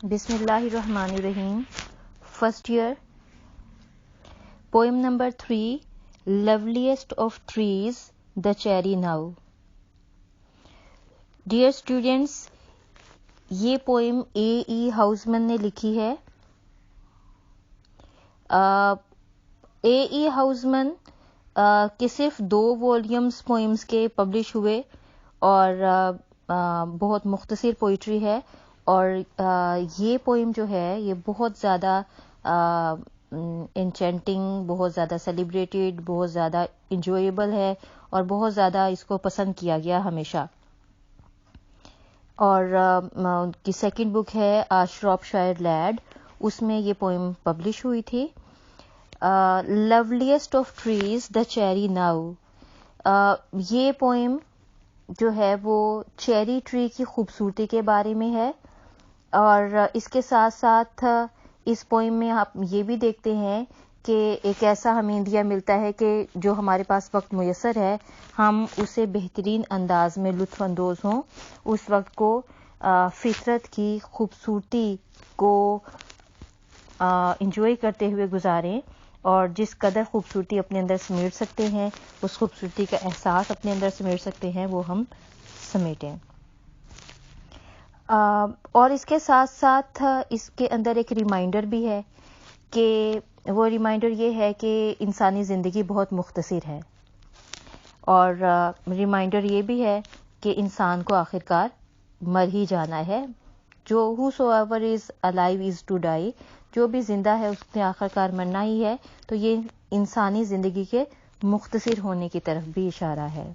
بسم اللہ الرحمن الرحیم. First year. Poem number 3. loveliest of trees, the cherry now. Dear students, یہ پوئم اے ای ہاؤزمن نے لکھی ہے. اے ای ہاؤزمن کے صرف 2 والیومز پوئمز کے پبلش ہوئے اور بہت مختصر پوئٹری ہے، اور یہ پوئم جو ہے یہ بہت زیادہ انچینٹنگ، بہت زیادہ سیلیبریٹڈ، بہت زیادہ انجویبل ہے اور بہت زیادہ اس کو پسند کیا گیا ہمیشہ. اور ان کی سیکنڈ بک ہے شراپشائر لیڈ، اس میں یہ پوئم پبلش ہوئی تھی. loveliest of trees, the cherry now. یہ پوئم جو ہے وہ چیری ٹری کی خوبصورتی کے بارے میں ہے، اور اس کے ساتھ ساتھ اس پوئم میں آپ یہ بھی دیکھتے ہیں کہ ایک ایسا ہمیں دیا ملتا ہے کہ جو ہمارے پاس وقت میسر ہے ہم اسے بہترین انداز میں لطف اندوز ہوں، اس وقت کو فطرت کی خوبصورتی کو انجوائے کرتے ہوئے گزاریں، اور جس قدر خوبصورتی اپنے اندر سمیٹ سکتے ہیں، اس خوبصورتی کا احساس اپنے اندر سمیٹ سکتے ہیں، وہ ہم سمیٹیں. اور اس کے ساتھ ساتھ اس کے اندر ایک ریمائنڈر بھی ہے کہ وہ ریمائنڈر یہ ہے کہ انسانی زندگی بہت مختصر ہے، اور ریمائنڈر یہ بھی ہے کہ انسان کو آخرکار مر ہی جانا ہے. جو whosoever is alive is to die، جو بھی زندہ ہے اس نے آخرکار مرنا ہی ہے. تو یہ انسانی زندگی کے مختصر ہونے کی طرف بھی اشارہ ہے.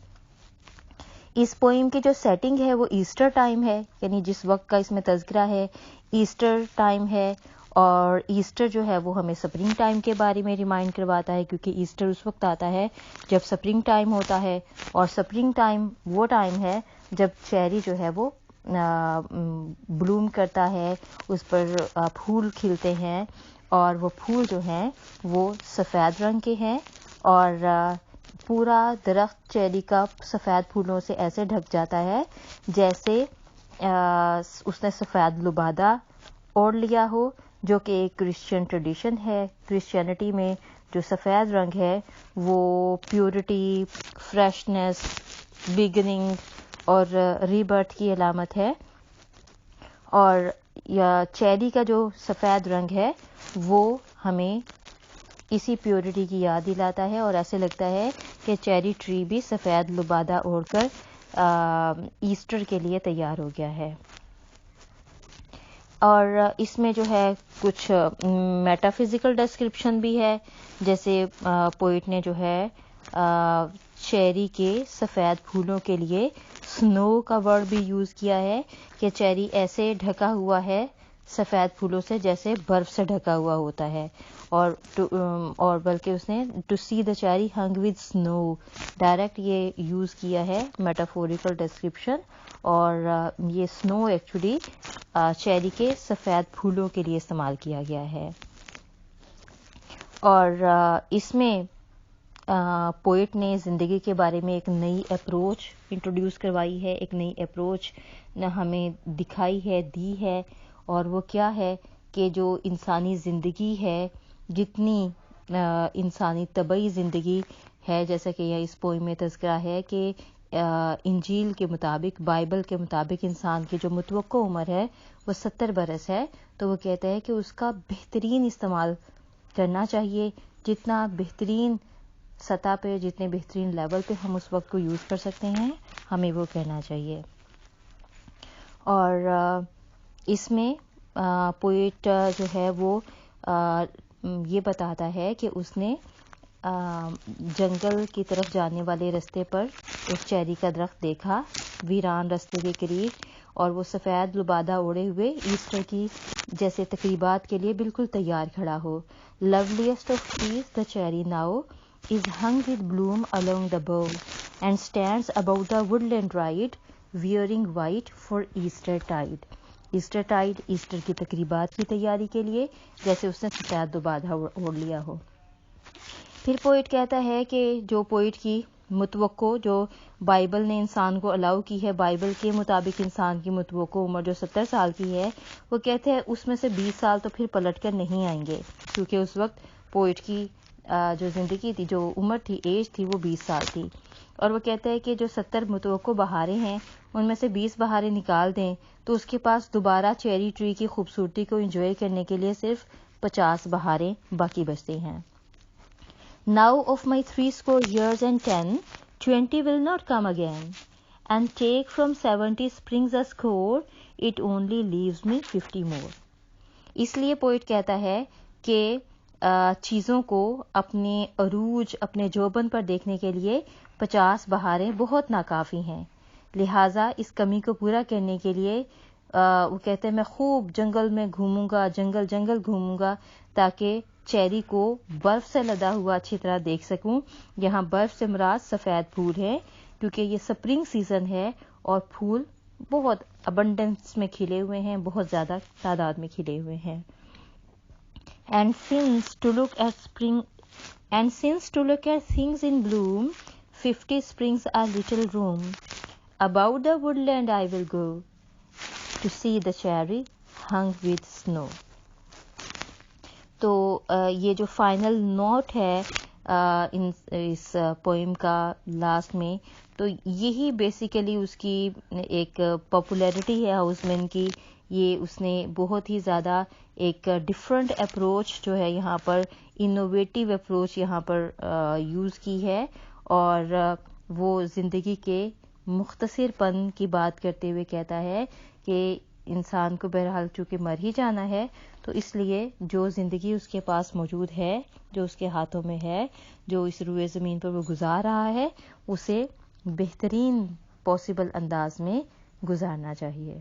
اس پوئم کی جو سیٹنگ ہے وہ ایسٹر ٹائم ہے، یعنی جس وقت کا اس میں تذکرہ ہے ایسٹر ٹائم ہے، اور ایسٹر جو ہے وہ ہمیں سپرنگ ٹائم کے بارے میں ریمائنڈ کرواتا ہے، کیونکہ ایسٹر اس وقت آتا ہے جب سپرنگ ٹائم ہوتا ہے، اور سپرنگ ٹائم وہ ٹائم ہے جب چیری جو ہے وہ بلوم کرتا ہے، اس پر پھول کھلتے ہیں، اور وہ پھول جو ہیں وہ سفید رنگ کے ہیں، اور پورا درخت چیری کا سفید پھولوں سے ایسے ڈھک جاتا ہے جیسے اس نے سفید لبادہ اوڑھ لیا ہو، جو کہ ایک کرسچین ٹریڈیشن ہے. کرسچینٹی میں جو سفید رنگ ہے وہ پیورٹی، فریشنس، بگننگ اور ریبرتھ کی علامت ہے، اور چیری کا جو سفید رنگ ہے وہ ہمیں اسی پیورٹی کی یاد دلاتا ہے، اور ایسے لگتا ہے کہ چیری ٹری بھی سفید لبادہ اوڑھ کر ایسٹر کے لیے تیار ہو گیا ہے. اور اس میں جو ہے کچھ میٹا فزیکل ڈسکرپشن بھی ہے، جیسے پوئٹ نے جو ہے چیری کے سفید پھولوں کے لیے سنو کا ورڈ بھی یوز کیا ہے کہ چیری ایسے ڈھکا ہوا ہے سفید پھولوں سے جیسے برف سے ڈھکا ہوا ہوتا ہے، اور بلکہ اس نے to see the cherry hung with snow direct یہ یوز کیا ہے میٹافوریکل ڈسکرپشن. اور یہ سنو ایکچولی چیری کے سفید پھولوں کے لیے استعمال کیا گیا ہے. اور اس میں پوئٹ نے زندگی کے بارے میں ایک نئی اپروچ انٹروڈیوس کروائی ہے، ایک نئی اپروچ ہمیں دکھائی ہے، دی ہے، اور وہ کیا ہے کہ جو انسانی زندگی ہے، جتنی انسانی طبعی زندگی ہے، جیسا کہ یہ اس پوئم میں تذکرہ ہے کہ انجیل کے مطابق، بائبل کے مطابق انسان کی جو متوقع عمر ہے وہ 70 برس ہے. تو وہ کہتا ہے کہ اس کا بہترین استعمال کرنا چاہیے، جتنا بہترین سطح پہ، جتنے بہترین لیول پہ ہم اس وقت کو یوز کر سکتے ہیں ہمیں وہ کرنا چاہیے. اور اس میں پوئٹ جو ہے وہ یہ بتاتا ہے کہ اس نے جنگل کی طرف جانے والے رستے پر ایک چیری کا درخت دیکھا ویران رستے کے قریب، اور وہ سفید لبادہ اوڑھے ہوئے ایسٹر کی جیسے تقریبات کے لیے بالکل تیار کھڑا ہو. loveliest of trees, the cherry now is hung with bloom along the bough and stands above the woodland ride wearing white for Easter tide. Easter tide, Easter کی تقریبات کی تیاری کے لیے جیسے اس نے سفید لبادہ اوڑھ لیا ہو. پھر پوئٹ کہتا ہے کہ جو پوئٹ کی متوقع جو بائبل نے انسان کو الاؤ کی ہے، بائبل کے مطابق انسان کی متوقع عمر جو 70 سال کی ہے، وہ کہتے ہیں اس میں سے 20 سال تو پھر پلٹ کر نہیں آئیں گے، کیونکہ اس وقت پوئٹ کی جو زندگی تھی، جو عمر تھی، ایج تھی، وہ 20 سال تھی. اور وہ کہتا ہے کہ جو 70 متوقع بہاریں ہیں ان میں سے 20 بہاریں نکال دیں تو اس کے پاس دوبارہ چیری ٹری کی خوبصورتی کو انجوائے کرنے کے لیے صرف 50 بہاریں باقی بچتی ہیں. Now of my 80 years and 10, 20 will not come again. And take from 70 springs a score, it only leaves me 50 more. اس لیے پوئٹ کہتا ہے کہ چیزوں کو اپنے عروج، اپنے جوبن پر دیکھنے کے لیے 50 بہاریں بہت ناکافی ہیں. لہٰذا اس کمی کو پورا کرنے کے لیے وہ کہتے ہیں میں خوب جنگل میں گھوموں گا، جنگل گھوموں گا تاکہ چیری کو برف سے لدا ہوا اچھی طرح دیکھ سکوں. یہاں برف سے مراد سفید پھول ہے کیونکہ یہ سپرنگ سیزن ہے اور پھول بہت ابنڈنس میں کھلے ہوئے ہیں، بہت زیادہ تعداد میں کھلے ہوئے ہیں. And since to look at things in bloom, 50 springs are little room. About the woodland I will go to see the cherry hung with snow. تو یہ جو فائنل نوٹ ہے اس پوئم کا لاسٹ میں، تو یہی بیسیکلی اس کی ایک پاپولیرٹی ہے ہاؤس مین کی. یہ اس نے بہت ہی زیادہ ایک ڈفرنٹ اپروچ جو ہے یہاں پر، انوویٹیو اپروچ یہاں پر یوز کی ہے، اور وہ زندگی کے مختصر پن کی بات کرتے ہوئے کہتا ہے کہ انسان کو بہرحال چونکہ مر ہی جانا ہے، تو اس لیے جو زندگی اس کے پاس موجود ہے، جو اس کے ہاتھوں میں ہے، جو اس روئے زمین پر وہ گزار رہا ہے، اسے بہترین پاسبل انداز میں گزارنا چاہیے.